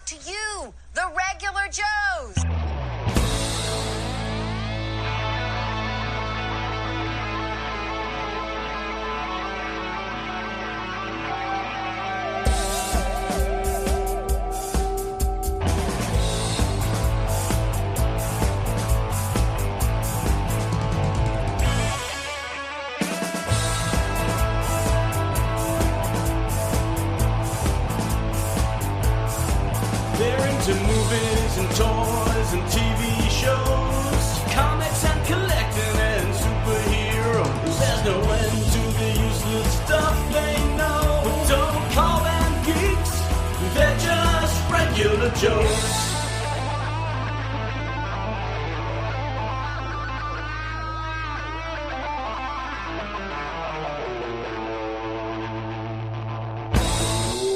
to you, the regular Joes. To movies and toys and TV shows, comics and collecting and superheroes. There's no end to the useless stuff they know. But don't call them geeks, they're just regular Joes.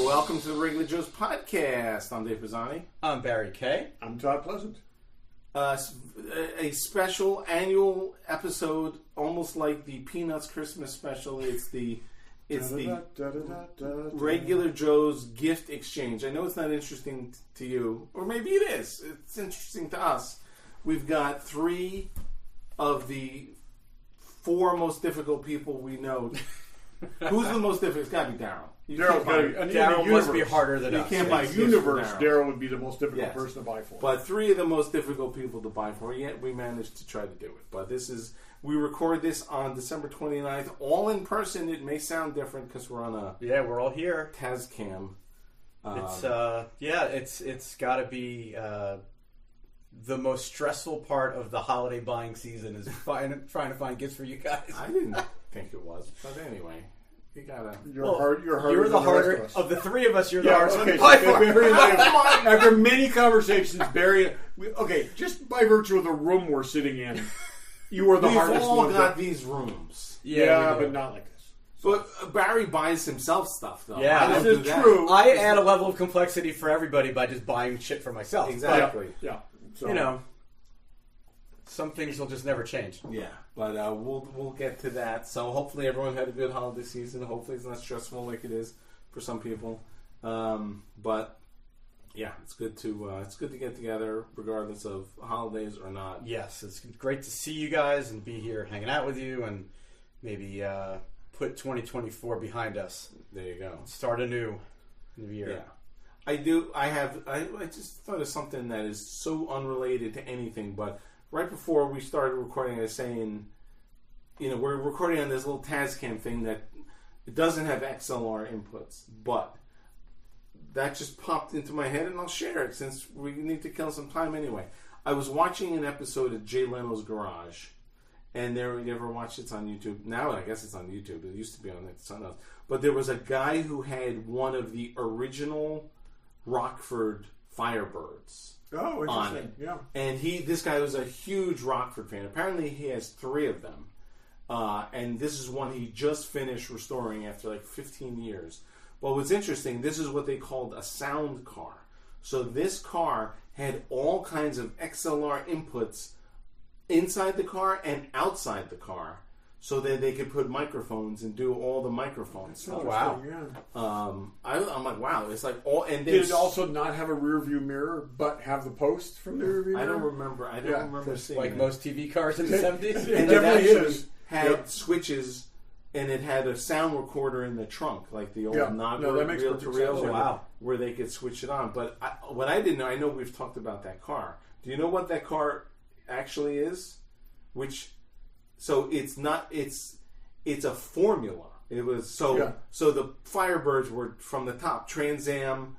Welcome to the Regular Joe's podcast. I'm Dave Pisani. I'm Barry Kay. I'm Todd Pleasant. A special annual episode, almost like the Peanuts Christmas special. It's the Regular Joe's gift exchange. I know it's not interesting to you, or maybe it is. It's interesting to us. We've got 3 of the 4 most difficult people we know. Who's the most difficult? It's got to be Daryl. Daryl must be harder than us. You can't buy universe. Daryl would be the most difficult person to buy for. But 3 of the most difficult people to buy for. Yet we managed to try to do it. But we record this on December 29th, all in person. It may sound different because we're on a we're all here. Tazcam. It's got to be the most stressful part of the holiday buying season is trying to find gifts for you guys. I didn't think it was, but anyway. You gotta. You're the harder of the 3 of us. You're the hardest. Okay, one. after many conversations, Barry. Just by virtue of the room we're sitting in, you are the hardest one. We've all got these rooms. Yeah, but not like this. But Barry buys himself stuff, though. Yeah, this is true. I add a level of complexity for everybody by just buying shit for myself. Exactly. Yeah. So, some things will just never change. Yeah, but we'll get to that. So hopefully everyone had a good holiday season. Hopefully it's not stressful like it is for some people. But yeah, it's good to get together regardless of holidays or not. Yes, it's great to see you guys and be here hanging out with you and maybe put 2024 behind us. There you go. Start a new year. Yeah. I just thought of something that is so unrelated to anything, but right before we started recording, I was saying, we're recording on this little Tazcam thing that it doesn't have XLR inputs, but that just popped into my head, and I'll share it since we need to kill some time anyway. I was watching an episode of Jay Leno's Garage, and you ever watched it? It's on YouTube. Now I guess it's on YouTube. It used to be on Sunrise. But there was a guy who had one of the original Rockford Firebirds. Oh, interesting. Yeah. And this guy was a huge Rockford fan. Apparently he has 3 of them. And this is one he just finished restoring after like 15 years. But what's interesting, this is what they called a sound car. So this car had all kinds of XLR inputs inside the car and outside the car, so that they could put microphones and do all the microphone stuff. Oh, wow. Yeah. I'm like, wow. It's like all. And did it also not have a rear view mirror, but have the post from the rear view mirror? I don't remember seeing like it. most TV cars in the 70s. And it definitely is. Had switches, and it had a sound recorder in the trunk, like the old reel-to-reel, where they could switch it on. But what I didn't know, I know we've talked about that car. Do you know what that car actually is? So it's not. It's a formula. It was so the Firebirds were from the top Trans Am,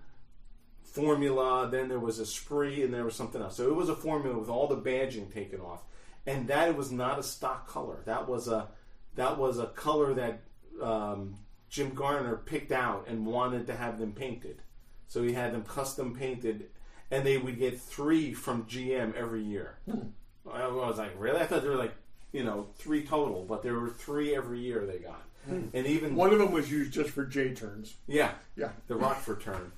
Formula. Then there was a Spree, and there was something else. So it was a formula with all the badging taken off, and that was not a stock color. That was a color that Jim Garner picked out and wanted to have them painted. So he had them custom painted, and they would get 3 from GM every year. I was like, really? I thought there were like 3 total, but there were 3 every year they got. And even one of them was used just for J turns. Yeah, the Rockford turn.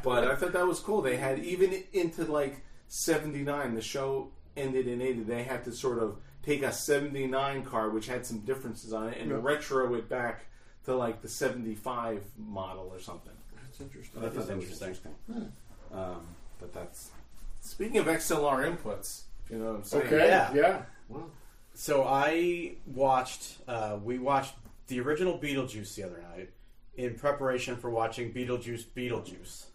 But I thought that was cool. They had even into like 79. The show ended in 80. They had to sort of take a 79 car, which had some differences on it, and retro it back to like the 75 model or something. That's interesting. I thought that was interesting. Speaking of XLR inputs, you know what I'm saying? Okay. Yeah. Wow. So we watched the original Beetlejuice the other night in preparation for watching Beetlejuice.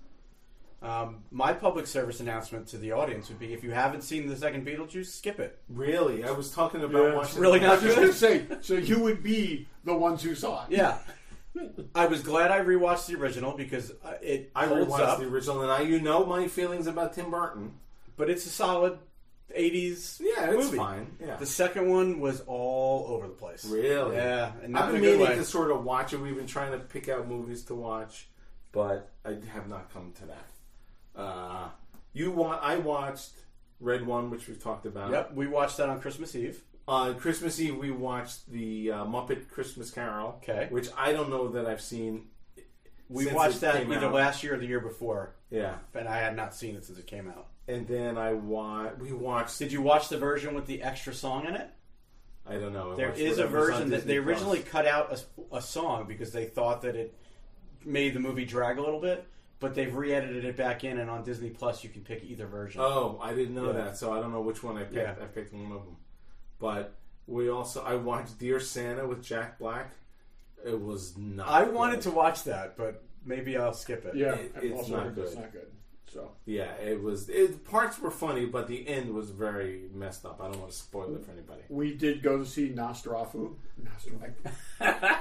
My public service announcement to the audience would be: if you haven't seen the second Beetlejuice, skip it. Really? I was talking about watching. Really I not was just going good. to say, so you would be the ones who saw it. Yeah. I was glad I rewatched the original because it holds rewatched up. the original, and you know my feelings about Tim Burton. But it's a solid 80s It's movie. fine. Yeah. The second one was all over the place. Really? Yeah. And not I've been in a good meaning way. to sort of watch it. We've been trying to pick out movies to watch, but I have not come to that. I watched Red One, which we've talked about. Yep, we watched that on Christmas Eve. On Christmas Eve, we watched the Muppet Christmas Carol. Okay. Which I don't know that I've seen. We since watched it that came either out. last year or the year before. Yeah. And I had not seen it since it came out. And then we watched. Did you watch the version with the extra song in it? I don't know. There is a version that they originally cut out a song because they thought that it made the movie drag a little bit, but they've re-edited it back in, and on Disney Plus you can pick either version. Oh, I didn't know that, so I don't know which one I picked. Yeah. I picked one of them. But I watched Dear Santa with Jack Black. It was not. I wanted good. to watch that, but maybe I'll skip it. Yeah, It's also not good. It's not good. So Yeah, it was. Parts were funny, but the end was very messed up. I don't want to spoil it for anybody. we did go to see Nosferatu.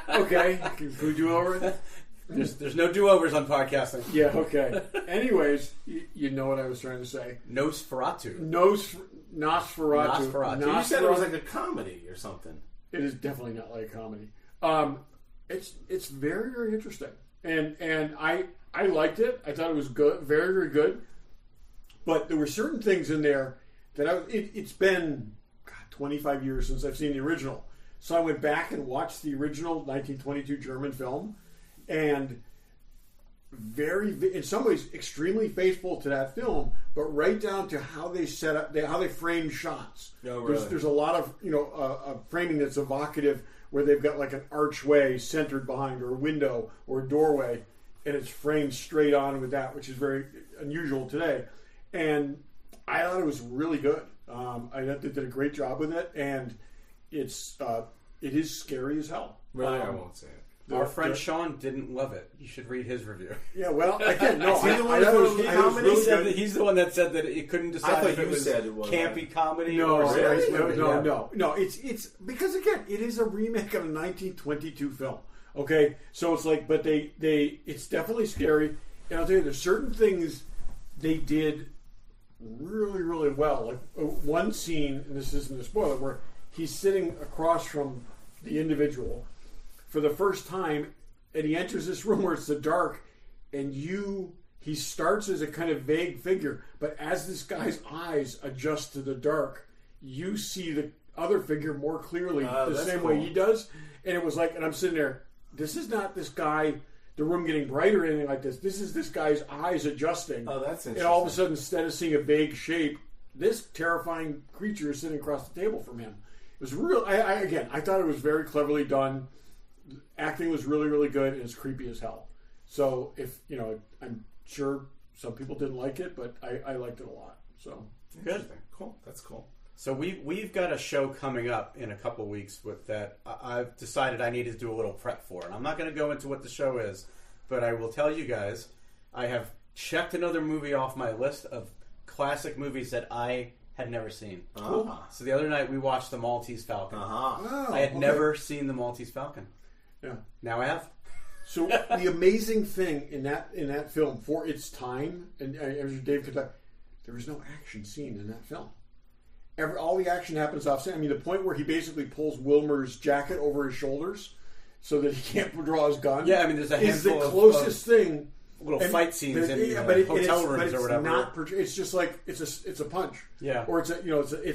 Okay, can we do over it? There's no do-overs on podcasting. Yeah. Okay. Anyways, you know what I was trying to say. Nosferatu. Nosferatu. Nosferatu. You said it was like a comedy or something. It is definitely not like a comedy. It's very, very interesting, and I liked it. I thought it was good, very, very good. But there were certain things in there that it's been 25 years since I've seen the original, so I went back and watched the original 1922 German film, and in some ways extremely faithful to that film, but right down to how they set up, how they frame shots. Oh, really? There's a lot of framing that's evocative, where they've got like an archway centered behind, or a window, or a doorway, and it's framed straight on with that, which is very unusual today. And I thought it was really good. I thought they did a great job with it, and it is scary as hell. Really, I won't say it. Our friend Sean didn't love it. You should read his review. Yeah, well, again, no. Is he the one I thought who- it was how many really He said good. that he's the one that said that it couldn't decide I thought if it you was said it was, campy comedy No, or serious movie. Yeah. no. It's because again, it is a remake of a 1922 film. Okay, so it's like, but it's definitely scary. And I'll tell you, there's certain things they did really, really well. Like one scene, and this isn't a spoiler, where he's sitting across from the individual for the first time, and he enters this room where it's the dark, and he starts as a kind of vague figure, but as this guy's eyes adjust to the dark, you see the other figure more clearly, the same way he does. And it was like, and I'm sitting there, this is not this guy, the room getting brighter or anything like this. This is this guy's eyes adjusting. Oh, that's interesting. And all of a sudden, instead of seeing a vague shape, this terrifying creature is sitting across the table from him. It was real. I thought it was very cleverly done. Acting was really, really good, and it's creepy as hell. So I'm sure some people didn't like it, but I liked it a lot. So Good. Cool. That's cool. So we've got a show coming up in a couple weeks with that I've decided I need to do a little prep for. And I'm not going to go into what the show is, but I will tell you guys, I have checked another movie off my list of classic movies that I had never seen. Cool. So the other night we watched The Maltese Falcon. Uh-huh. I had never seen The Maltese Falcon. Yeah. Now I have. So the amazing thing in that film for its time, and as Dave could talk, there was no action scene in that film. All the action happens off scene. I mean, the point where he basically pulls Wilmer's jacket over his shoulders so that he can't draw his gun. Yeah, I mean, there's a is the handful closest thing. little fight scenes in hotel rooms or whatever. It's just like it's a punch. Yeah. Or it's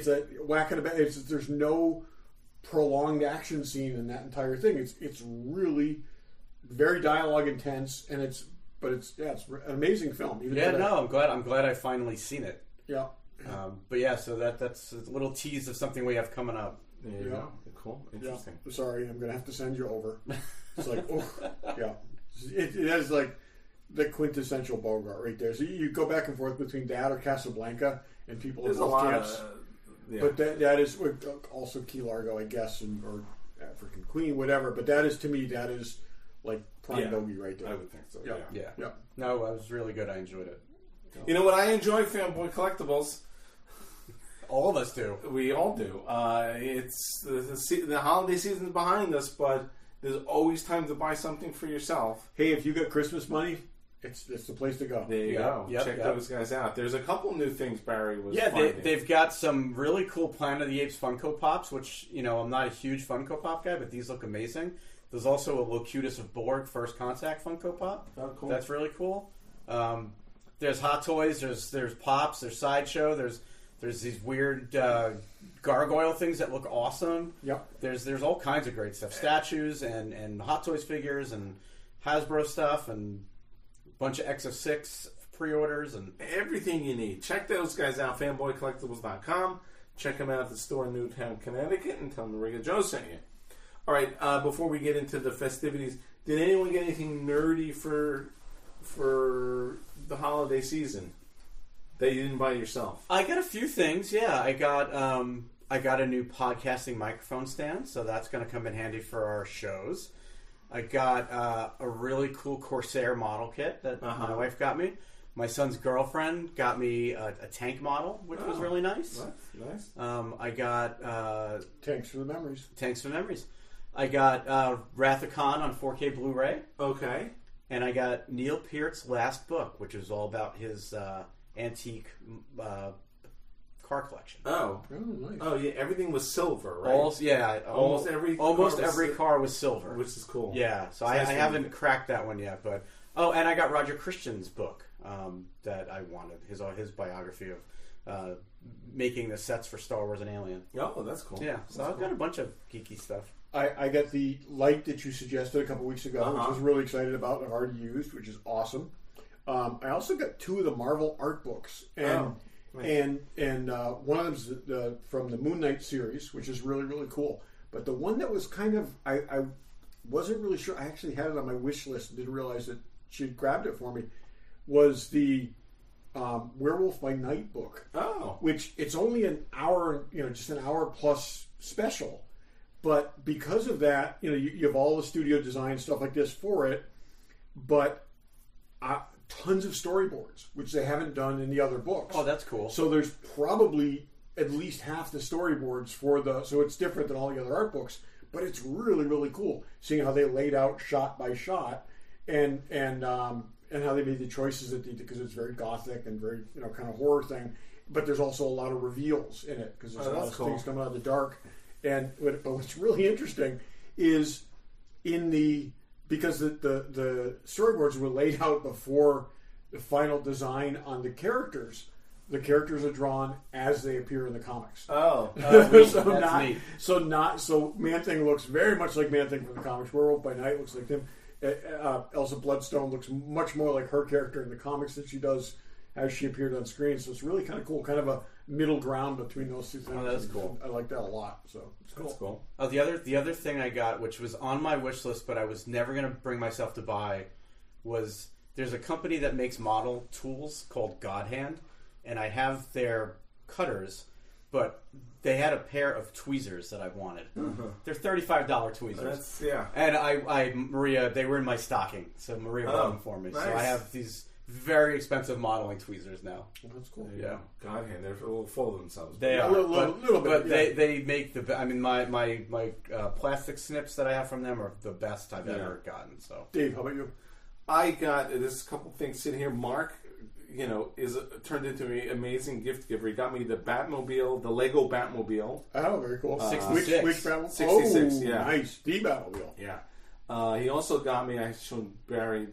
a whack in a back. There's no prolonged action scene in that entire thing. It's really very dialogue intense, and it's an amazing film. Even today. I'm glad I finally seen it. Yeah. But yeah, so that's a little tease of something we have coming up. There you go. Cool. Interesting. Yeah. Sorry, I'm gonna have to send you over. It's like, oh, yeah. It has like, the quintessential Bogart right there. So you go back and forth between that or Casablanca, and people in both camps. But that is also Key Largo, I guess, or African Queen, whatever. But that is, to me, that is like prime bogey right there. I would think so. Yeah. No, it was really good. I enjoyed it. So. You know what I enjoy? Fanboy Collectibles. All of us do. We all do. It's the holiday season's behind us, but there's always time to buy something for yourself. Hey, if you got Christmas money, it's the place to go. There you go. Check those guys out. There's a couple new things Barry was finding. They've got some really cool Planet of the Apes Funko Pops, which, I'm not a huge Funko Pop guy, but these look amazing. There's also a Locutus of Borg First Contact Funko Pop. Oh, cool. That's really cool. There's Hot Toys, there's Pops, there's Sideshow, there's these weird gargoyle things that look awesome. Yep. There's all kinds of great stuff. Statues and Hot Toys figures and Hasbro stuff and bunch of X06 pre-orders and everything you need. Check those guys out, fanboycollectibles.com. Check them out at the store in Newtown, Connecticut, and tell them the Regular Joe sent you. All right, before we get into the festivities, did anyone get anything nerdy for the holiday season that you didn't buy yourself? I got a few things, yeah. I got a new podcasting microphone stand, so that's going to come in handy for our shows. I got a really cool Corsair model kit that my wife got me. My son's girlfriend got me a tank model, which was really nice. Nice. I got... Thanks for the memories. Thanks for the memories. I got Wrath of Khan on 4K Blu-ray. Okay. And I got Neil Peart's last book, which is all about his antique car collection. Oh, nice. Oh, yeah. Everything was silver, right? Almost every car was silver, which is cool. Yeah. So I haven't cracked that one yet, but and I got Roger Christian's book that I wanted, his biography of making the sets for Star Wars and Alien. Oh, that's cool. Yeah. So I've got a bunch of geeky stuff. I got the light that you suggested a couple weeks ago, which I was really excited about and already used, which is awesome. I also got 2 of the Marvel art books, and one of them is from the Moon Knight series, which is really, really cool. But the one that was kind of, I wasn't really sure, I actually had it on my wish list and didn't realize that she had grabbed it for me, was the Werewolf by Night book. Oh. Which it's only an hour, just an hour plus special. But because of that, you have all the studio design stuff like this for it, but tons of storyboards, which they haven't done in the other books. Oh, that's cool. So there's probably at least half the storyboards so it's different than all the other art books, but it's really, really cool seeing how they laid out shot by shot and how they made the choices that they did, because it's very gothic and very, kind of horror thing. But there's also a lot of reveals in it, because there's a lot of things coming out of the dark. But what's really interesting is because the storyboards were laid out before the final design on the characters. The characters are drawn as they appear in the comics. Oh, neat. So Man-Thing looks very much like Man-Thing from the comics. Werewolf by Night looks like him. Elsa Bloodstone looks much more like her character in the comics than she does as she appeared on screen. So it's really kind of cool, kind of a middle ground between those two things. Oh, that's cool. I like that a lot. So it's cool. That's cool. Oh, the other thing I got, which was on my wish list, but I was never going to bring myself to buy, was there's a company that makes model tools called Godhand, and I have their cutters, but they had a pair of tweezers that I wanted. They're $35 tweezers. And Maria, they were in my stocking, so Maria bought them for me. Nice. So I have these very expensive modeling tweezers now. Well, that's cool. Yeah, Godhand, they're a little full of themselves. They are, a little bit. But they make the. I mean, my plastic snips that I have from them are the best I've ever gotten. So, Dave, how about you? I got this couple things sitting here. Mark, is turned into an amazing gift giver. He got me the Batmobile, the Lego Batmobile. Oh, very cool. 66. Which Batmobile? 66. Oh, yeah, nice. The Batmobile. Yeah. He also got me. I showed Barry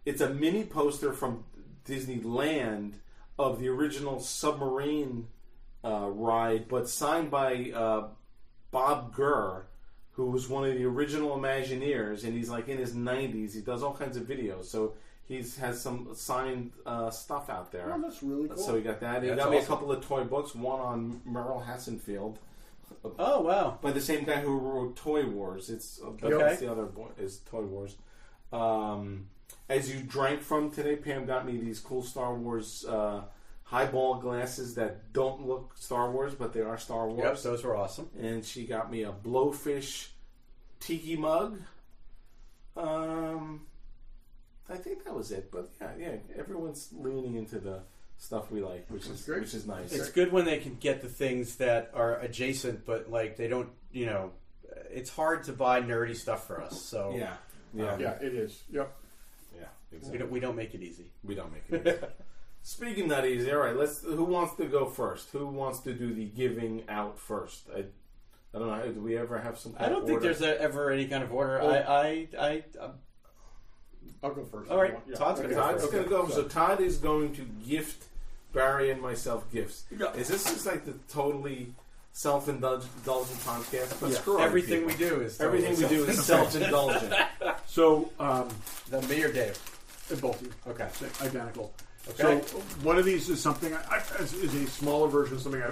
It's a mini poster from Disneyland of the original submarine ride, but signed by Bob Gurr, who was one of the original Imagineers, and he's like in his 90s. He does all kinds of videos, so he has some signed stuff out there. Oh, that's really cool. So he got that. He got me a couple of toy books, one on Merle Hassenfield. Oh, wow. By the same guy who wrote Toy Wars. It's the other boy is Toy Wars. as you drank from today, Pam got me these cool Star Wars highball glasses that don't look Star Wars, but they are Star Wars. Yep, those were awesome. And she got me a Blowfish tiki mug. I think that was it. But yeah, everyone's leaning into the stuff we like, which is nice. It's good when they can get the things that are adjacent, but like they don't, it's hard to buy nerdy stuff for us. So yeah, it is. Yep. Yeah, exactly. We don't make it easy. We don't make it easy. Speaking not easy, all right. Who wants to go first? Who wants to do the giving out first? I don't know. Do we ever have some? I don't think there's ever any kind of order. I'll go first. All right, yeah. Todd's going to go. So Todd is going to gift Barry and myself gifts. Yeah. Is this just like the totally self-indulgent podcast? But screw everything we do is self-indulgent. So, then me or Dave? Both of you. Okay. Identical. Okay. So one of these is something is a smaller version of something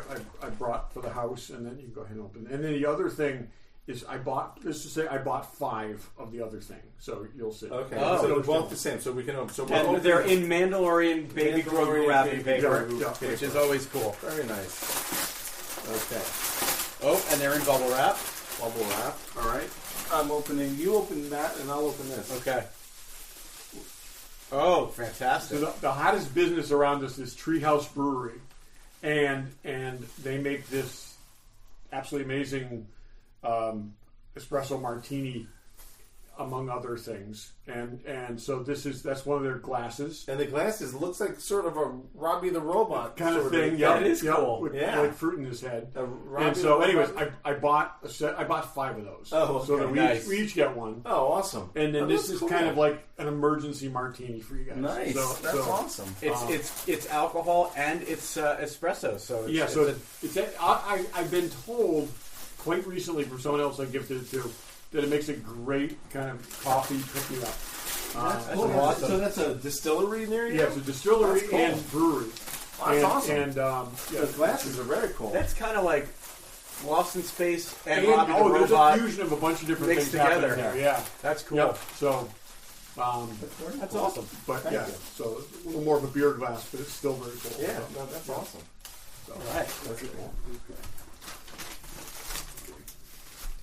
I brought for the house, and then you can go ahead and open it. And then the other thing is I bought 5 of the other thing, so you'll see. Okay. So they're both the same, so we can open. So and they're in Mandalorian baby Grogu wrapping paper, which is always cool. Very nice. Okay. Oh, and they're in bubble wrap. Bubble wrap. All right. I'm opening. You open that, and I'll open this. Okay. Oh, fantastic! So the hottest business around us is Treehouse Brewery, and they make this absolutely amazing espresso martini, among other things. And so that's one of their glasses. And the glasses looks like sort of a Robbie the Robot kind of thing. Yeah, it is cool. With like fruit in his head. And so, anyways, I bought a set. I bought 5 of those. Oh, okay. So that we each get one. Oh, awesome! And then this is cool. Kind of like an emergency martini for you guys. Nice. That's awesome. It's alcohol and it's espresso. So I've been told quite recently from someone else I gifted it to that it makes a great kind of coffee pick me up. Awesome. So that's a distillery near you? Yeah, it's a distillery and brewery. That's awesome. And the glasses are very cool. That's kind of like Lost in Space and Robbie the Robot. There's a fusion of a bunch of different things together. There. Yeah, that's cool. Yep. So that's awesome. But so a little more of a beer glass, but it's still very cool. Yeah, that's awesome. So, all right, that's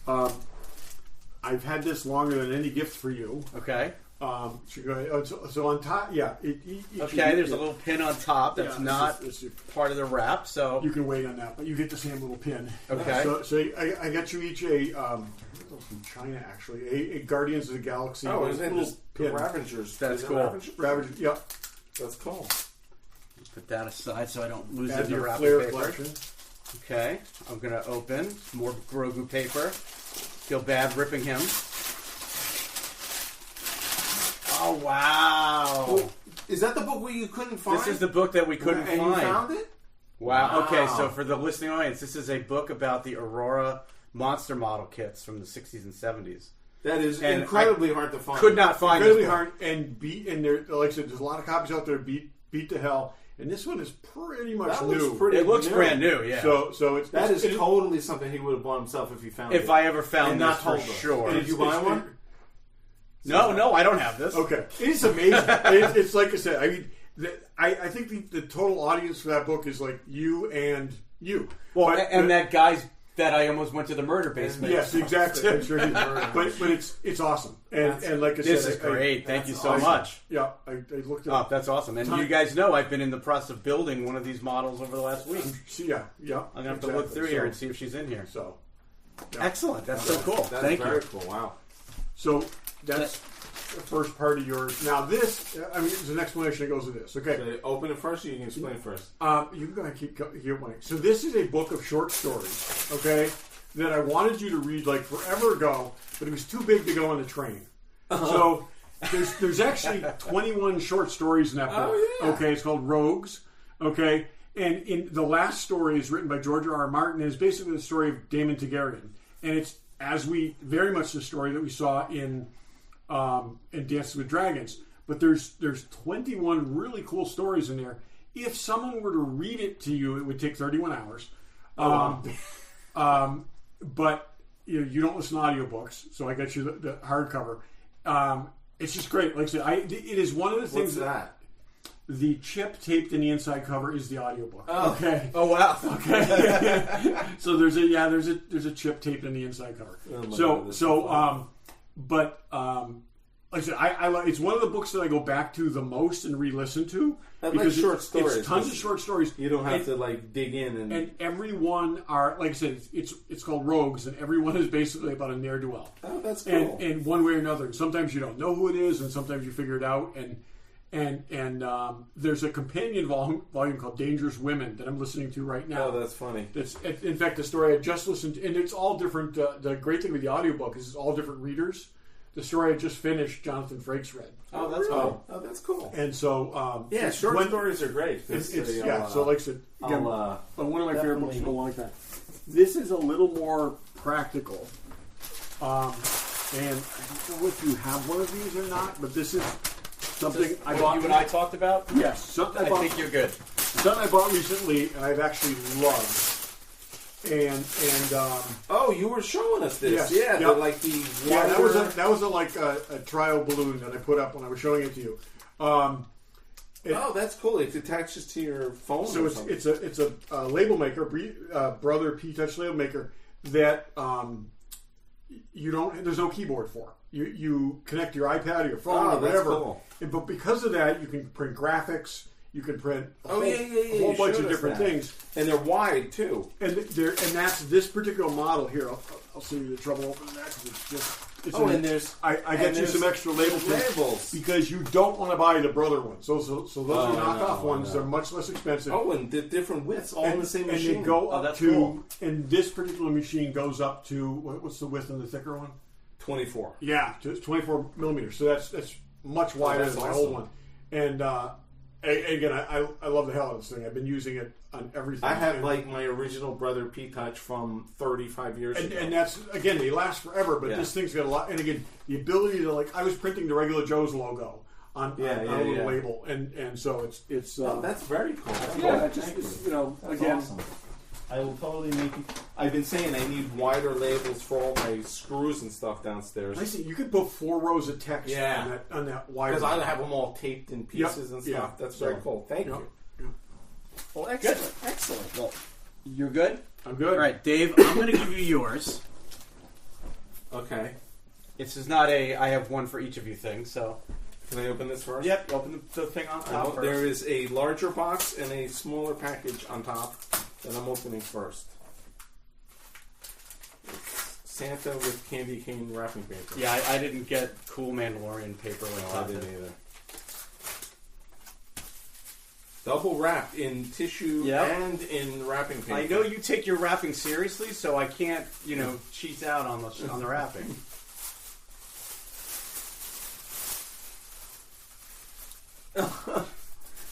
cool. I've had this longer than any gift for you. Okay. So go ahead. So on top, there's a little pin on top that's not part of the wrap, so you can wait on that. But you get the same little pin. Okay. So I got you each a from China actually a Guardians of the Galaxy. Oh, is it little pin? Ravengers? That's cool. Ravengers. Yep. That's cool. Put that aside so I don't lose it in your wrapping paper. Collection. Okay, I'm gonna open more Grogu paper. Feel bad ripping him. Oh wow! Well, is that the book where you couldn't find? This is the book that we couldn't find. And you found it? Wow. Okay, so for the listening audience, this is a book about the Aurora monster model kits from the 60s and 70s. That is incredibly hard to find. Could not find incredibly hard and there. Like I said, there's a lot of copies out there beat to hell. And this one is pretty much new. It looks brand new, yeah. So it's totally something he would have bought himself if he found it. If I ever found this, for sure. Did you buy one? No, I don't have this. Okay, it's amazing. It's like I said. I mean, I think the total audience for that book is like you and you. Well, and that guy's that I almost went to the murder basement. Yes, exactly. I'm sure but it's awesome. And like I said, this is great. Thank you so much. Yeah, I looked it up. That's awesome. And you guys know I've been in the process of building one of these models over the last week. Yeah. I'm gonna have to look through here and see if she's in here. So excellent. That's so cool. Thank you. Very cool. Wow. So that's the first part of yours. Now this, there's an explanation that goes with this. Okay. So open it first, or you can explain first. You can go ahead and keep going. So this is a book of short stories, okay, that I wanted you to read like forever ago, but it was too big to go on the train. So there's actually 21 short stories in that book. Oh, yeah. Okay, it's called Rogues. Okay, and in the last story is written by George R.R. Martin, and it's basically the story of Daemon Targaryen, and it's very much the story that we saw in Dances with Dragons. But there's 21 really cool stories in there. If someone were to read it to you, it would take 31 hours. But you don't listen to audiobooks, so I got you the hardcover. It's just great. Like I said, it is one of the things that. The chip taped in the inside cover is the audiobook. Oh. Okay. Oh wow. Okay. So there's a chip taped in the inside cover. Like I said, it's one of the books that I go back to the most and re-listen to because like short stories. It's tons of short stories. You don't have to like dig in and every one are, like I said, it's called Rogues, and every one is basically about a ne'er-do-well. Oh, that's cool. And one way or another. And sometimes you don't know who it is, and sometimes you figure it out. And there's a companion volume called Dangerous Women that I'm listening to right now. Oh, that's funny. It's in fact the story I just listened to, and it's all different. The great thing with the audiobook is it's all different readers. The story I just finished, Jonathan Frakes read. Oh, that's cool. Oh, that's cool. And so, short stories are great. So like I said, again, one of my favorite books for a long time. This is a little more practical. And I don't know if you have one of these or not, but this is something I bought. You and I talked about? Yes. Something I think you're good. Something I bought recently, and I've actually loved. And oh, you were showing us this, yes. That was a trial balloon that I put up when I was showing it to you. That's cool. It attaches to your phone. So it's a label maker, Brother P-Touch label maker that there's no keyboard for. You connect your iPad or your phone or whatever. Cool. But because of that, you can print graphics. You can print a whole bunch of different things, and they're wide too. And that's this particular model here. I'll see you the trouble opening that because it's just. I get you some extra labels because you don't want to buy the Brother ones. So those are knockoff ones. They're much less expensive. Oh, and the different widths, all in the same machine. And they go up to, and this particular machine goes up to what's the width in the thicker one? 24. Yeah, it's 24 millimeters. So that's much wider than my old one. And again, I love the hell out of this thing. I've been using it on everything. I have my original Brother P-Touch from 35 years ago. And that's, again, they last forever, but this thing's got a lot. And again, the ability to, I was printing the regular Joe's logo on a little label. And so it's that's very cool. again. Awesome. I will totally make it. I've been saying I need wider labels for all my screws and stuff downstairs. I see. You could put 4 rows of text on that wire. Because I have them all taped in pieces and stuff. Yeah. That's very cool. Thank you. Yeah. Well, excellent. Excellent. Well, you're good? I'm good. All right, Dave, I'm going to give you yours. Okay. This is not I have one for each of you thing, so. Can I open this first? Yep, open the thing on top first. There is a larger box and a smaller package on top that I'm opening first. It's Santa with candy cane wrapping paper. Yeah, I didn't get cool Mandalorian paper like that. I didn't either. Double wrapped in tissue and in wrapping paper. I know you take your wrapping seriously, so I can't, cheat out on the wrapping.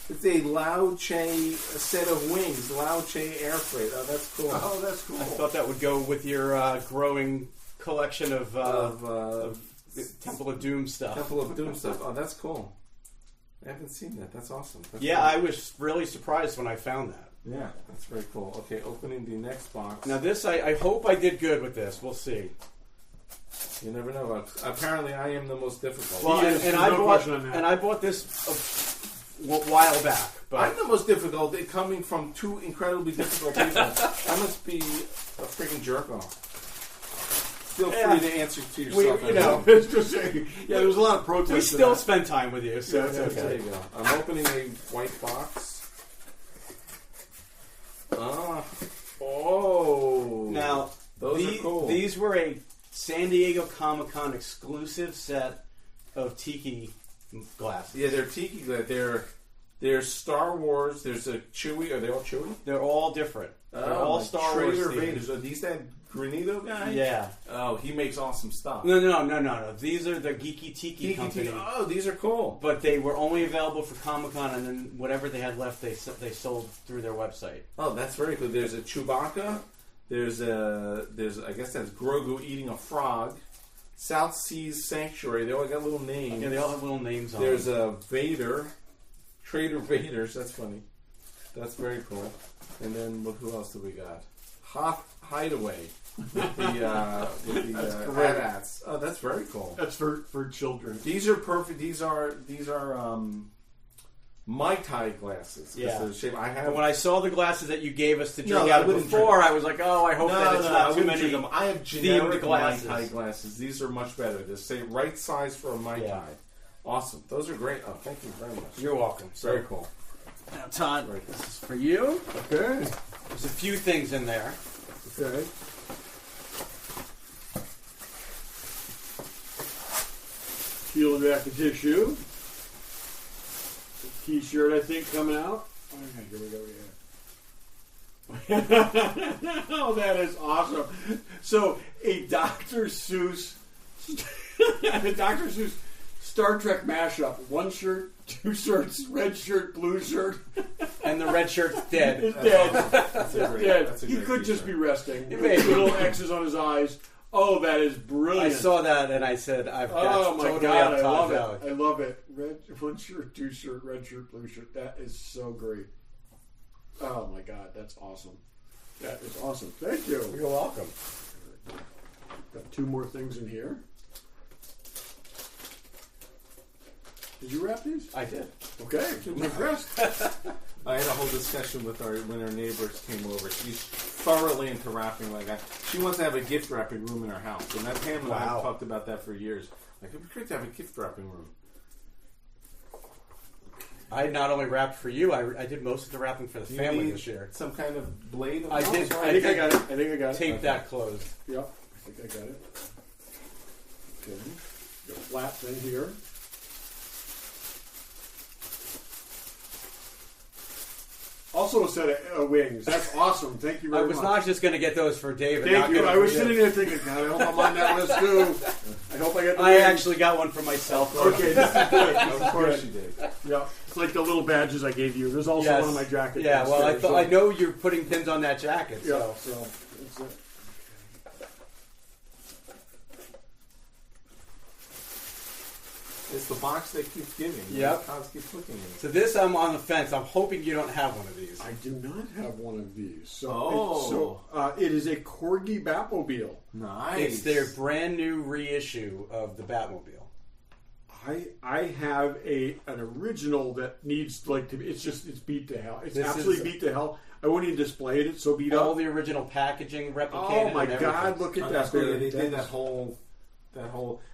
It's a Lao Che set of wings. Lao Che air freight. Oh, that's cool. Oh, that's cool. I thought that would go with your growing collection of Temple of Doom stuff. Temple of Doom stuff. Oh, that's cool. I haven't seen that. That's awesome. That's cool. Cool. I was really surprised when I found that. Yeah, that's very cool. Okay, opening the next box. Now this, I hope I did good with this. We'll see. You never know. Apparently, I am the most difficult. Well, and I bought this a while back. But I'm the most difficult. Coming from 2 incredibly difficult people, I must be a freaking jerk off. Feel free to answer to yourself. It's just there was a lot of protest. We still spend time with you, so it's okay. There you go. I'm opening a white box. Now, those are cool. These were a San Diego Comic-Con exclusive set of Tiki glasses. Yeah, they're Tiki glasses. They're Star Wars. There's a Chewie. Are they all Chewie? They're all different. They're all Star Wars Vader. Are these that Granito guy? Yeah. Oh, he makes awesome stuff. No. These are the Geeky Tiki company. Oh, these are cool. But they were only available for Comic-Con, and then whatever they had left, they sold through their website. Oh, that's very cool. There's a Chewbacca. There's I guess that's Grogu eating a frog. South Seas Sanctuary. They all got little names. Yeah, they all have little names on There's them. a Vader. Trader Vaders. That's funny. That's very cool. And then who else do we got? Hoth Hideaway with the AT-ATs. Oh, that's very cool. That's for children. These are perfect. These are Mai Tai glasses. Yeah. The shape I have. And when I saw the glasses that you gave us to drink out of before, I was like, oh, I hope that it's not too many them. I have generic glasses. Mai Tai glasses. These are much better. They say right size for a Mai Tai. Awesome. Those are great. Oh, thank you very much. You're welcome. Very cool. Now, Todd, this is for you. Okay. There's a few things in there. Okay. Peeling back the tissue. T-shirt, I think, coming out. Okay, here we go. Yeah. Oh, that is awesome. So, a Dr. Seuss Star Trek mashup. One shirt, two shirts, red shirt, blue shirt. And the red shirt's dead. It's dead. That's Dead. He could just be resting. With little X's on his eyes. Oh, that is brilliant. I saw that and I said, I've got oh my totally God, up I love Valley. it. I love it. One shirt, two shirt, red shirt, blue shirt. That is so great. Oh my God, that's awesome. That is awesome. Thank you. You're welcome. Got two more things in here. Did you wrap these? I did. Okay, I'm impressed. I had a whole discussion with when our neighbors came over. She's thoroughly into wrapping like that. She wants to have a gift wrapping room in her house. And that Pam and I have talked about that for years. Like, it'd be great to have a gift wrapping room. I not only wrapped for you, I did most of the wrapping for the family this year. Some kind of blade? I did. I think I got it. Tape that closed. Yep, I think I got it. Okay. Got a flat thing here. Also a set of wings. That's awesome. Thank you very much. I was not just going to get those for David. Thank you. I was sitting there thinking, God, I hope I'm on that list too. I hope I get the wings. actually got one for myself. Okay, this is good. Of course you did. Yeah, it's like the little badges I gave you. There's also one on my jacket. Yeah, well, I know you're putting pins on that jacket. Yeah, So that's it. It's the box they keep giving. Yep. Cops keep looking at it. So this, I'm on the fence. I'm hoping you don't have one of these. I do not have one of these. So, it is a Corgi Batmobile. Nice. It's their brand new reissue of the Batmobile. I have an original that needs to be. It's beat to hell. It's absolutely beat to hell. I won't even display it. It's so beat up. All the original packaging replicated. Oh my God! Look at that. They did that whole,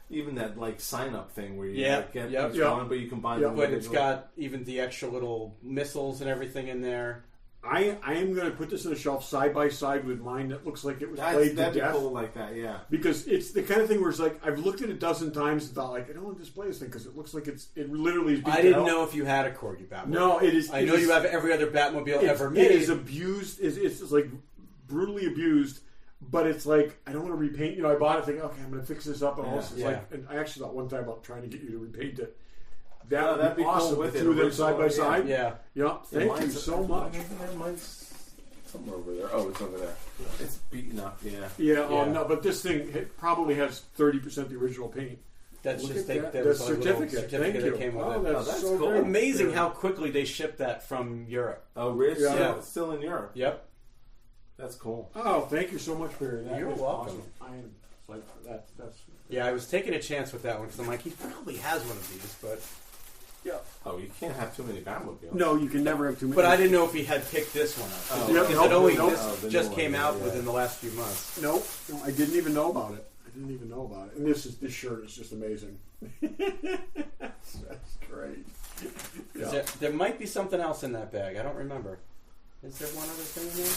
even that like sign up thing where you get each one, but you combine them. But it's got even the extra little missiles and everything in there. I am going to put this on a shelf side by side with mine that looks like it was played to death. That'd be cool like that, yeah. Because it's the kind of thing where it's like I've looked at it a dozen times and thought like I don't want to display this thing because it looks like it literally is. I didn't know if you had a Corgi Batmobile. No, it is. I know you have every other Batmobile ever made. It is abused. It's like brutally abused. But it's like I don't want to repaint. I bought it thinking, okay, I'm going to fix this up, and all this. And I actually thought one time about trying to get you to repaint it. That'd be awesome. Cool with the two of them side by side. Yeah. Thank you so much. Mine's somewhere over there. Oh, it's over there. It's beaten up. Yeah. Yeah. No, but this thing probably has 30% the original paint. That's Look just the certificate. Thank you. That came with it. That's so cool. great. Amazing how quickly they shipped that from Europe. Oh, really? Yeah. It's still in Europe. Yep. That's cool. Oh, thank you so much, Barry. You're welcome. Awesome. I am like that's. Yeah, I was taking a chance with that one because I'm like, he probably has one of these, but yeah. Oh, you can't have too many Batmobiles. No, you can never have too many. But I didn't know if he had picked this one up. This just came out within the last few months. No, I didn't even know about it. And this shirt is just amazing. That's great. Yeah. There might be something else in that bag. I don't remember. Is there one other thing in there?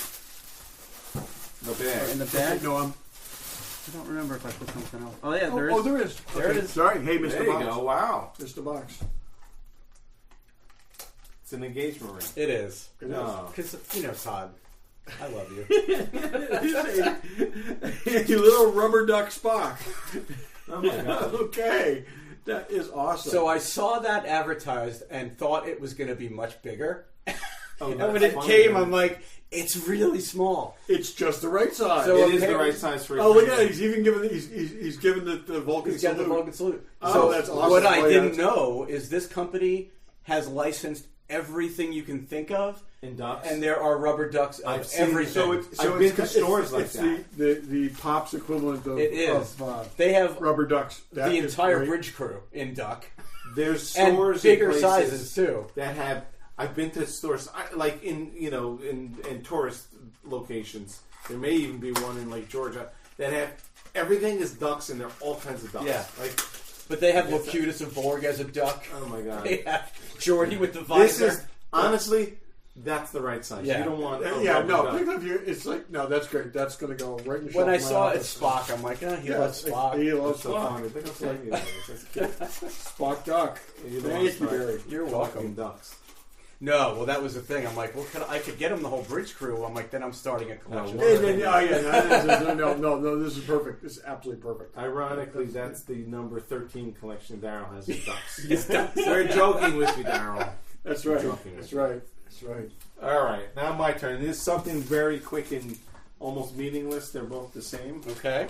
The bag. In the bag? No, I don't remember if I put something else. Oh, yeah, there is. Oh, there is. There it is. Sorry. Hey, Mr. There Box. you go. Wow. Mr. Box. It's an engagement ring. It is. Because, Todd, I love you. You little rubber duck Spock. Oh, my God. Okay. That is awesome. So I saw that advertised and thought it was going to be much bigger. And when it came, I'm like, it's really small. It's just the right size. So it is the right size for. Oh, look at it! He's even given he's given the Vulcan He's salute. got the Vulcan salute. Oh, so that's awesome. What I didn't know is this company has licensed everything you can think of In ducks? And there are rubber ducks of everything. I've been to stores like that. The Pops equivalent of... It is. They have rubber ducks. The entire bridge crew in duck. There's stores and bigger and sizes, too. That have... I've been to stores, like in tourist locations. There may even be one in Lake Georgia that have... Everything is ducks, and there are all kinds of ducks. Yeah. But they have Locutus of Borg as a duck. Oh, my God. They have Jordy with the visor. This is... Honestly... That's the right size. Yeah. You don't want. It's like no. That's great. That's going to go right in the. When I saw it's Spock, I'm like, he loves Spock. He loves Spock. Spock duck. Thank you, Barry. You're welcome. Ducks. No, well, that was the thing. I'm like, well, I could get him the whole bridge crew. I'm like, then I'm starting a collection. No, this is perfect. This is absolutely perfect. Ironically, that's the number 13 collection Daryl has of ducks. We're joking with you, Daryl. That's right. That's right. All right, now my turn. This is something very quick and almost meaningless. They're both the same. Okay.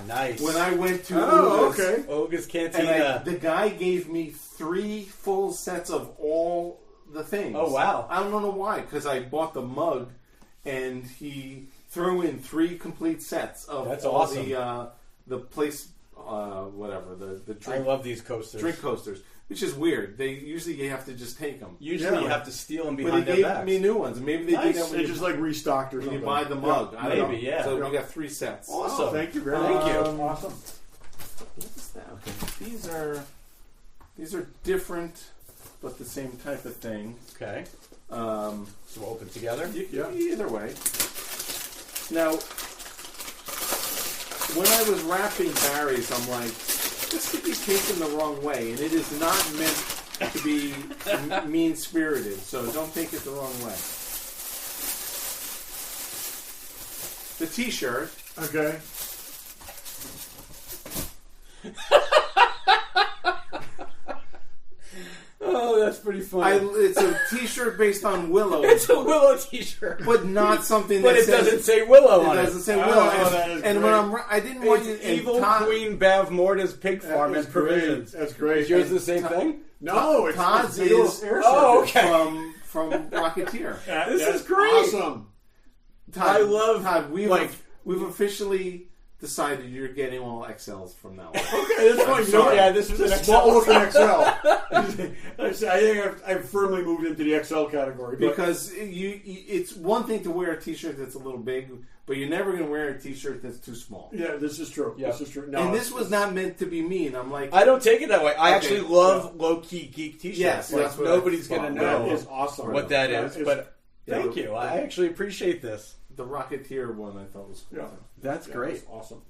Nice. When I went to Oga's Cantina, the guy gave me 3 full sets of all the things. Oh, wow. I don't know why, because I bought the mug, and he threw in 3 complete sets of all the place, whatever, the drink. I love these coasters. Drink coasters. Which is weird. Usually you have to just take them. Usually you have to steal them behind their backs. backs. But they gave me new ones. Maybe they did that when they just like restocked or when something. you buy the mug. I don't know. Yeah. So we got 3 sets. Awesome. Thank you very much. Thank you. Awesome. What is that? Okay. These are different, but the same type of thing. Okay. So we'll open together? Either way. Now, when I was wrapping Barry's, I'm like, this could be taken the wrong way, and it is not meant to be mean-spirited, so don't take it the wrong way. The T-shirt. Okay. Oh, that's pretty funny. It's a T-shirt based on Willow. It's a Willow T-shirt, but not something. But that it doesn't say Willow on it. It doesn't say Willow. And when I didn't want you. Evil Queen Bev Morta's Pig Farm and Provisions. That's great. Is yours the same thing? No, it's Todd's is from Rocketeer. This is great. Awesome. Todd, I love Todd. We've officially decided you're getting all XLs from now on. Okay, that's fine. You know, yeah, this is an XL. Small looking XL. I think I've firmly moved into the XL category. Because it's one thing to wear a T-shirt that's a little big, but you're never going to wear a T-shirt that's too small. Yeah, this is true. Yep. This is true. No, and this was not meant to be mean. I'm like, I don't take it that way. I actually love low-key geek T-shirts. Yes, like, that's what nobody's going to know that is awesome. what that is. But thank you. I actually appreciate this. The Rocketeer one I thought was cool. Yeah. That's great. Awesome.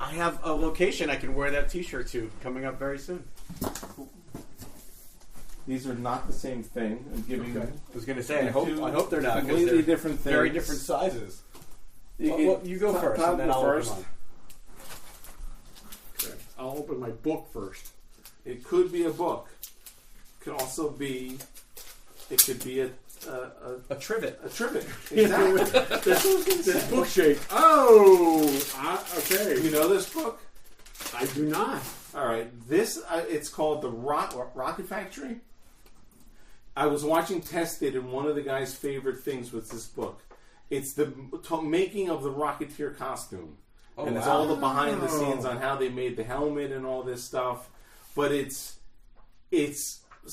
I have a location I can wear that T-shirt to coming up very soon. These are not the same thing. I'm giving. I was going to say, I hope they're not. Completely different things. Very different sizes. You go first, and then I'll open mine. Okay. I'll open my book first. It could be a book. It could also be. It could be a trivet. A trivet. Exactly. this book shape. Oh, okay. You know this book? I do not. All right. This it's called the Rocket Factory. I was watching Tested, and one of the guy's favorite things was this book. It's the making of the Rocketeer costume. Oh, and it's all the behind the scenes on how they made the helmet and all this stuff. But it's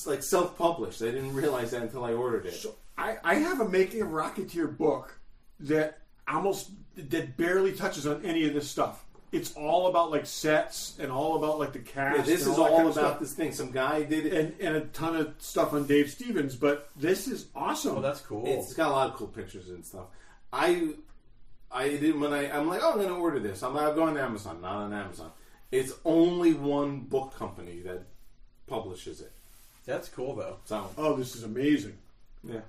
like self-published. I didn't realize that until I ordered it. So I have a Making of Rocketeer book that barely touches on any of this stuff. It's all about like sets and all about like the cast. Yeah, this is all about this thing. Some guy did it, and a ton of stuff on Dave Stevens. But this is awesome. Oh, that's cool. It's got a lot of cool pictures and stuff. I didn't when I'm like, oh, I'm going to order this. I'll go on Amazon. Not on Amazon. It's only one book company that publishes it. That's cool though. So, this is amazing. Yeah,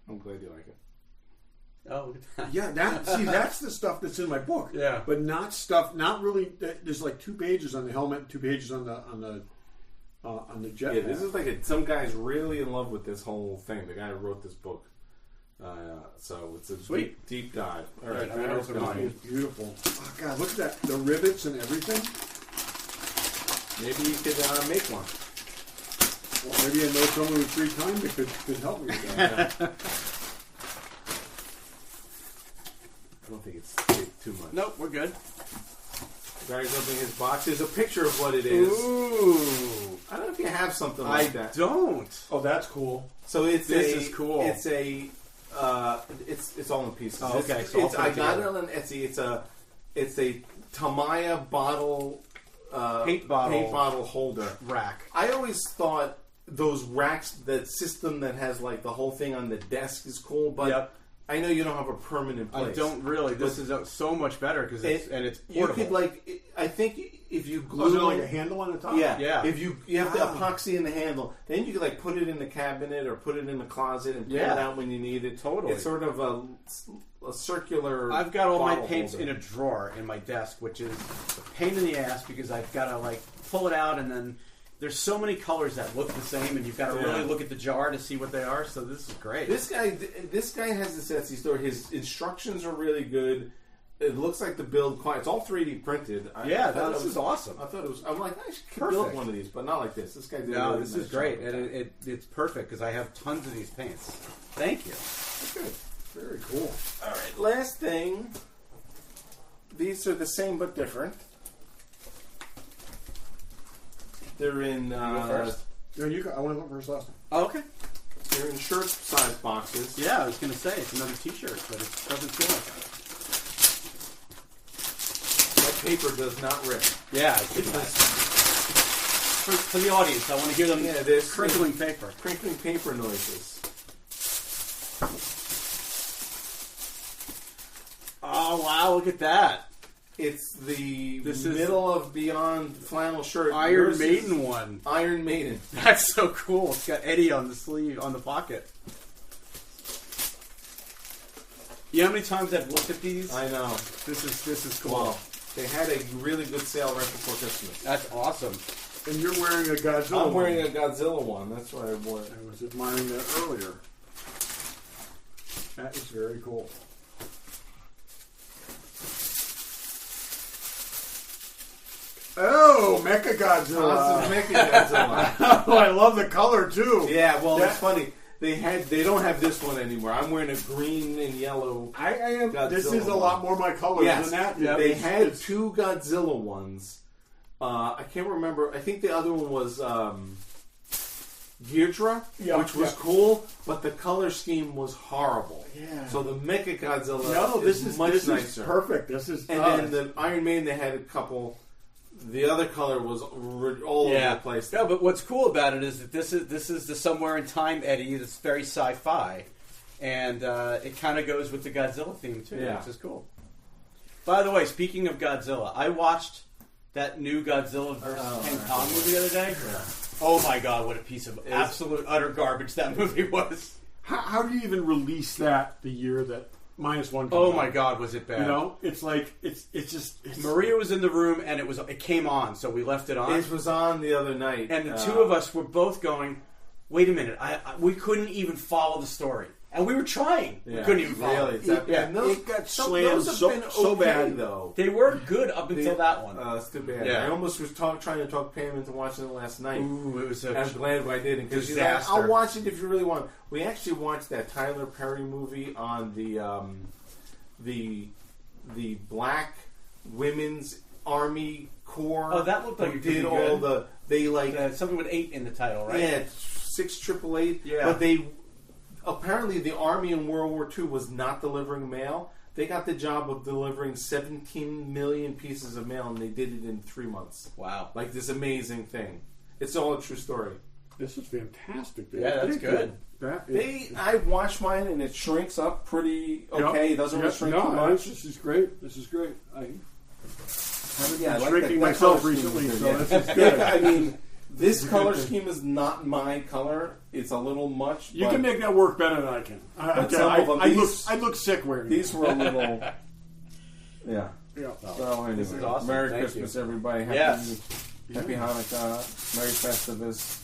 I'm glad you like it. Oh, yeah. That's the stuff that's in my book. Yeah, but not really. There's like 2 pages on the helmet, 2 pages on the jet. Yeah, this is like some guy's really in love with this whole thing. The guy who wrote this book. So it's a deep dive. All right, I'm gonna open mine. It's beautiful. Oh God, look at that. The rivets and everything. Maybe you could make one. Well, maybe I know someone with free time that could help me with that. I don't think it's too much. Nope, we're good. Gary's opening his box. There's a picture of what it is. Ooh. I don't know if you have something like that. I don't. Oh, that's cool. So This is cool. It's it's all in pieces. Oh, okay, I got it on Etsy. It's a Tamiya bottle paint bottle holder rack. I always thought those racks, that system that has like the whole thing on the desk is cool, but Yep. I know you don't have a permanent place. I don't really. This is so much better because it's portable. You could I think if you glue Was there like a handle on the top? yeah. If you have the epoxy in the handle, then you could like put it in the cabinet or put it in the closet and pull it out when you need it. Totally. It's sort of a circular. I've got all my paints holder in a drawer in my desk, which is a pain in the ass because I've got to like pull it out and then there's so many colors that look the same and you've got to really look at the jar to see what they are. So this is great. This guy has this Etsy store. His instructions are really good. It looks like the build quite. It's all 3D printed. This is awesome. I thought it was. I'm like, I should build one of these, but not like this. This guy did. No, really this nice is great, job. and it's perfect because I have tons of these paints. Thank you. Good. Very cool. All right, last thing. These are the same but different. They're in. First. No, you go. I want to go first last time. Oh, okay. They're in shirt size boxes. Yeah, I was going to say it's another T-shirt, but it doesn't feel like that. That paper does not rip. Yeah, for the audience, I want to hear them. Yeah, there's crinkling paper. Crinkling paper noises. Oh wow! Look at that. It's the This is middle of Beyond flannel shirt. Iron Yours is Maiden one. Iron Maiden. That's so cool. It's got Eddie on the sleeve, on the pocket. You know how many times I've looked at these? I know. This is cool. Well, they had a really good sale right before Christmas. That's awesome. And you're wearing a Godzilla. I'm wearing a Godzilla one. That's why I wore it. I was admiring that earlier. That is very cool. Oh, Mecha Godzilla! Mecha Godzilla. Oh, I love the color too. Yeah, well, it's funny. They don't have this one anymore. I'm wearing a green and yellow. I am. Godzilla this is a one. lot more my color Yes, than that. they had two Godzilla ones. I can't remember. I think the other one was Ghidorah, which was cool, but the color scheme was horrible. Yeah. So the Mecha Godzilla this is much nicer. Is perfect. This is. And then the Iron Maiden, they had a couple. The other color was all over the place. No, but what's cool about it is that this is the Somewhere in Time Eddie that's very sci-fi, and it kind of goes with the Godzilla theme too, which is cool. By the way, speaking of Godzilla, I watched that new Godzilla vs. King Kong movie the other day. Yeah. Oh my god, what a piece of absolute utter garbage that movie was! How do you even release that the year that -1 comes Oh out? my god, was it bad? You know, it's like it's just. Maria was in the room and it came on, so we left it on. It was on the other night, and the two of us were both going, "Wait a minute, we couldn't even follow the story." And we were trying. We couldn't even follow it. And those, it got slammed so bad, though. They were good up until that one. That's too bad. Yeah. I almost was trying to talk Pam into watching it last night. Ooh, it was and I'm glad I didn't. Because she's like, I'll watch it if you really want. We actually watched that Tyler Perry movie on the Black Women's Army Corps. Oh, that looked like it did all the something with 8 in the title, right? Yeah, 688. Yeah, but they apparently the Army in World War II was not delivering mail. They got the job of delivering 17 million pieces of mail, and they did it in 3 months. Wow! Like this amazing thing. It's all a true story. This is fantastic. Dude. Yeah, that's good. I watch mine and it shrinks up pretty okay. It doesn't really shrink too much. This is great. This is great. I haven't been I like shrinking that myself color scheme recently, is so good, this is good. I mean, this color scheme is not my color. It's a little much. You can make that work better than I can. I look sick wearing these. Were a little. Yeah. Yeah. So anyway, this is awesome. Merry Thank Christmas, you. everybody. Happy Hanukkah. Merry Festivus.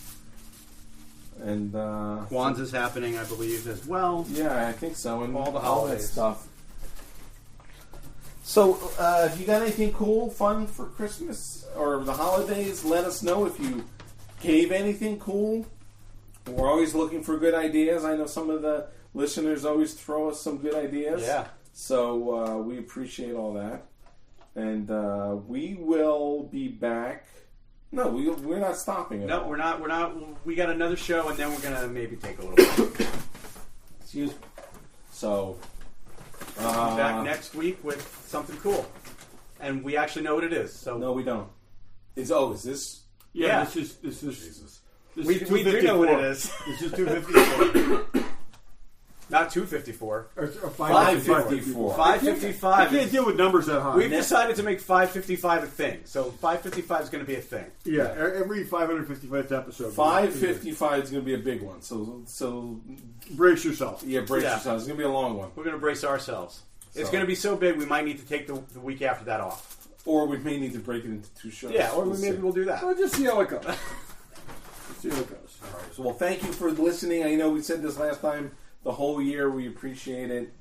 And Kwanzaa's happening, I believe, as well. Yeah, I think so. And all the that holidays stuff. So, if you got anything cool, fun for Christmas or the holidays, let us know. If you gave anything cool, We're always looking for good ideas. I know some of the listeners always throw us some good ideas. Yeah. So we appreciate all that. And we will be back. No, we're not stopping at all. We're not. We got another show, and then we're going to maybe take a little break. Excuse me. So... We'll be back next week with something cool. And we actually know what it is. So no, we don't. Is this? Yeah. This is Jesus. We do know what it is. This is 254. Not 254. Or 554. 555. I can't deal with numbers that high. We've decided to make 555 a thing. So 555 is going to be a thing. Yeah, every 555th episode. 555 is going to be a big one. So brace yourself. Yeah, brace yourself. It's going to be a long one. We're going to brace ourselves. It's going to be so big we might need to take the week after that off. Or we may need to break it into 2 shows. Yeah, or maybe we'll do that. Well, just see how it goes. See how it goes. All right. So, well, thank you for listening. I know we said this last time. The whole year, we appreciate it.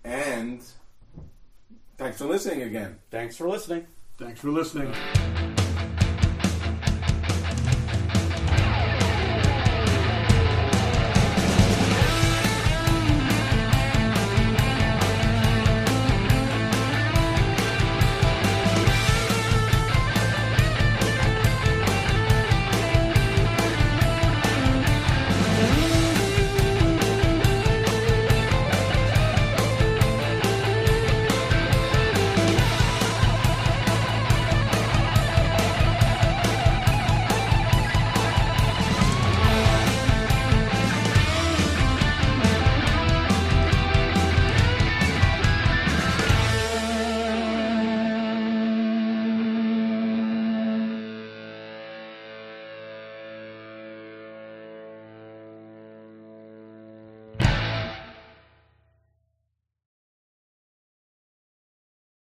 And thanks for listening again. Thanks for listening. Thanks for listening.